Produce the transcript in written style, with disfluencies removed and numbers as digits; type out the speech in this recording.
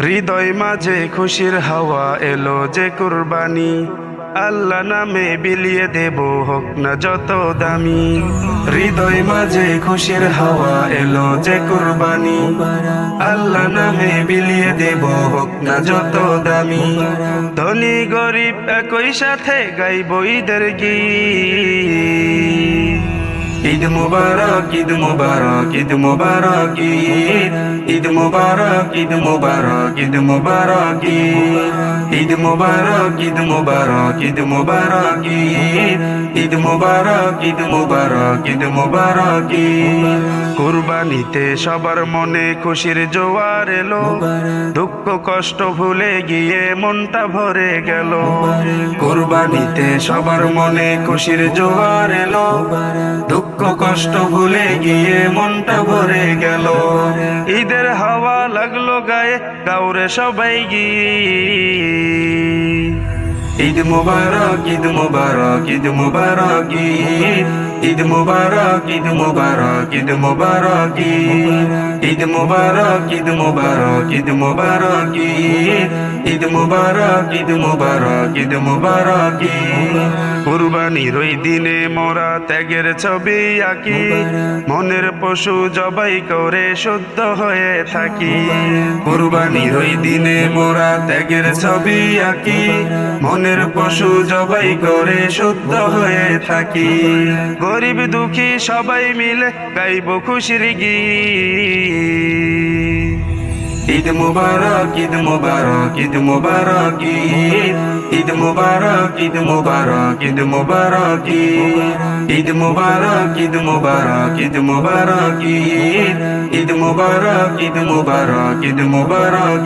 হৃদয় মাঝে খুশির হাওয়া এলো যে কুরবানি, আল্লাহ নামে বিলিয়ে দেব হোক না যত দামি। হৃদয় মাঝে খুশির হাওয়া এলো যে কুরবানি, আল্লাহ নামে বিলিয়ে দেব হোক না যত দামি। ধনী গরিব একই সাথে গাইব ঈদের গীত। ঈদ মুবারক, ঈদ মুবারক, ঈদ মুবারক, ঈদ মুবারক, ঈদ মুবারক, ঈদ মুবারক, ঈদ মুবারক, ঈদ মুবারক, ঈদ মুবারক, ঈদ মুবারক, ঈদ মুবারক, ঈদ মুবারক। কুরবানিতে সবার মনে খুশির জোয়ার এলো, দুঃখ কষ্ট ভুলে গিয়ে মনটা ভরে গেল। কুরবানিতে সবার মনে খুশির জোয়ার এলো, দুঃখ কষ্ট ভুলে গিয়ে মনটা ভরে গেল। ঈদের হাওয়া লাগলো গায়ে, গাউরে সবাই গীত। ঈদ মুবারক, ঈদ মুবারক, ঈদ মুবারক, ঈদ মুবারক, ঈদ মুবারক, ঈদ মুবারক, ঈদ মুবারক, ঈদ মুবারক, ঈদ মুবারক, ঈদ মুবারক, ঈদ মুবারক, ঈদ মুবারক। কুরবানির ওই দিনে মোরা ত্যাগের ছবি আঁকি, মনের পশু জবাই করে শুদ্ধ হয়ে থাকি। কুরবানির ওই দিনে মোরা ত্যাগের ছবি আঁকি, মনের পশু জবাই করে শুদ্ধ হয়ে থাকি। গরিব দুঃখী সবাই মিলে গাইব খুশির গীত। ঈদ মুবারক, ঈদ মুবারক, ঈদ মুবারক, ঈদ মুবারক, ঈদ মুবারক, ঈদ মুবারক, ঈদ মুবারক, ঈদ মুবারক, ঈদ মুবারক, ঈদ মুবারক, ঈদ মুবারক, ঈদ মুবারক।